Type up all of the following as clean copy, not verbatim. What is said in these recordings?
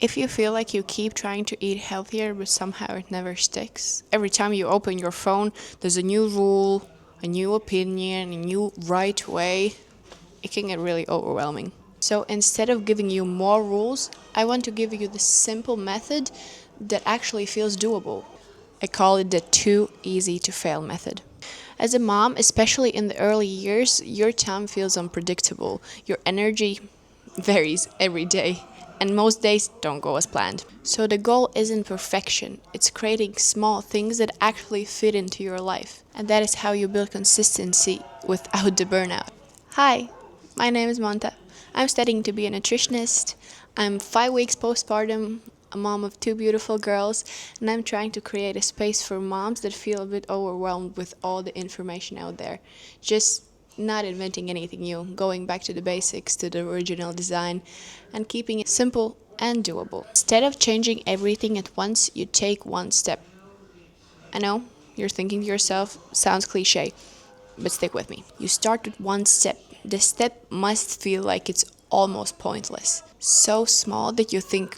If you feel like you keep trying to eat healthier but somehow it never sticks, every time you open your phone, there's a new rule, a new opinion, a new right way, it can get really overwhelming. So instead of giving you more rules, I want to give you the simple method that actually feels doable. I call it the too easy to fail method. As a mom, especially in the early years, your time feels unpredictable. Your energy varies every day, and most days don't go as planned. So the goal isn't perfection, it's creating small things that actually fit into your life. And that is how you build consistency without the burnout. Hi, my name is Monta. I'm studying to be a nutritionist. I'm 5 weeks postpartum, a mom of 2 beautiful girls, and I'm trying to create a space for moms that feel a bit overwhelmed with all the information out there. Just not inventing anything new, going back to the basics, to the original design, and keeping it simple and doable. Instead of changing everything at once, you take one step. I know, you're thinking to yourself, sounds cliche, but stick with me. You start with one step. The step must feel like it's almost pointless. So small that you think,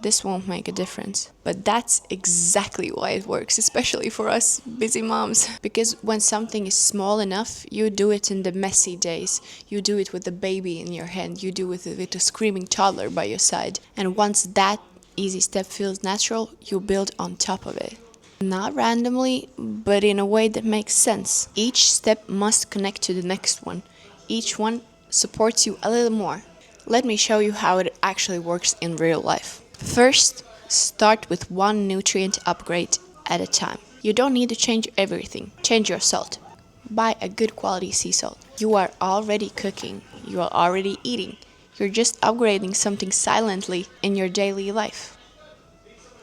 this won't make a difference. But that's exactly why it works, especially for us busy moms. Because when something is small enough, you do it in the messy days. You do it with the baby in your hand. You do it with a screaming toddler by your side. And once that easy step feels natural, you build on top of it. Not randomly, but in a way that makes sense. Each step must connect to the next one. Each one supports you a little more. Let me show you how it actually works in real life. First, start with one nutrient upgrade at a time. You don't need to change everything. Change your salt. Buy a good quality sea salt. You are already cooking. You are already eating. You're just upgrading something silently in your daily life.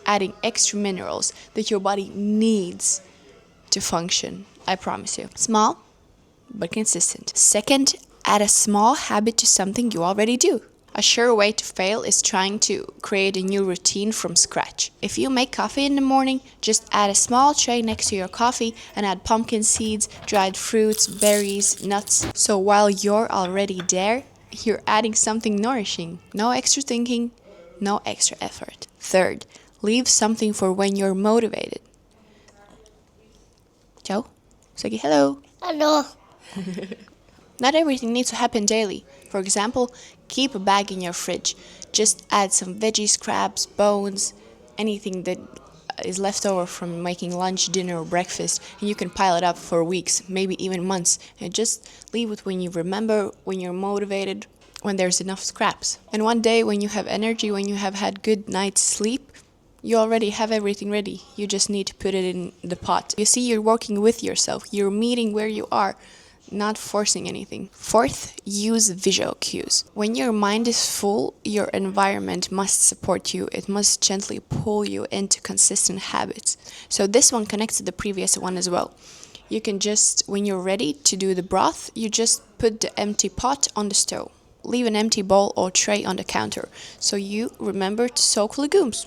Adding extra minerals that your body needs to function, I promise you. Small, but consistent. Second, add a small habit to something you already do. A sure way to fail is trying to create a new routine from scratch. If you make coffee in the morning, just add a small tray next to your coffee and add pumpkin seeds, dried fruits, berries, nuts. So while you're already there, you're adding something nourishing. No extra thinking, no extra effort. Third, leave something for when you're motivated. Joe, say hello. Hello. Not everything needs to happen daily. For example, keep a bag in your fridge. Just add some veggie scraps, bones, anything that is left over from making lunch, dinner, or breakfast, and you can pile it up for weeks, maybe even months. And just leave it when you remember, when you're motivated, when there's enough scraps. And one day, when you have energy, when you have had good night's sleep, you already have everything ready. You just need to put it in the pot. You see, you're working with yourself. You're meeting where you are, not forcing anything. Fourth, use visual cues. When your mind is full, your environment must support you. It must gently pull you into consistent habits. So this one connects to the previous one as well. You can just, when you're ready to do the broth, you just put the empty pot on the stove. Leave an empty bowl or tray on the counter, so you remember to soak legumes.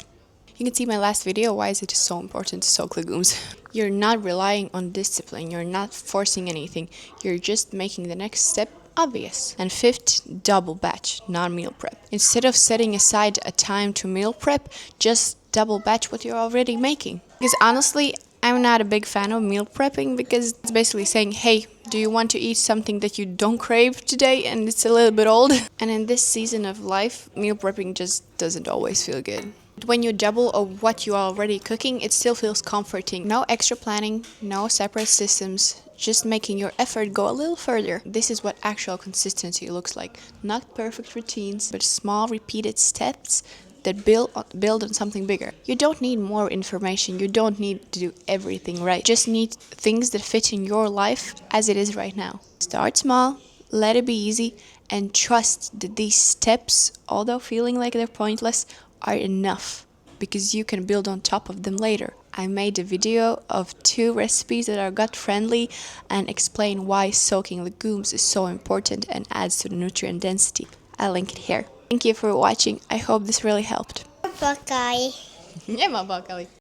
You can see my last video, why is it so important to soak legumes. You're not relying on discipline, you're not forcing anything, you're just making the next step obvious. And fifth, double batch, not meal prep. Instead of setting aside a time to meal prep, just double batch what you're already making. Because honestly, I'm not a big fan of meal prepping because it's basically saying, hey, do you want to eat something that you don't crave today and it's a little bit old? And in this season of life, meal prepping just doesn't always feel good. When you double of what you are already cooking, it still feels comforting. No extra planning, no separate systems, just making your effort go a little further. This is what actual consistency looks like. Not perfect routines, but small repeated steps that build on something bigger. You don't need more information, you don't need to do everything right. You just need things that fit in your life as it is right now. Start small, let it be easy, and trust that these steps, although feeling like they're pointless, are enough because you can build on top of them later. I made a video of 2 recipes that are gut friendly and explain why soaking legumes is so important and adds to the nutrient density. I'll link it here. Thank you for watching. I hope this really helped. Bye. Nie ma bakali.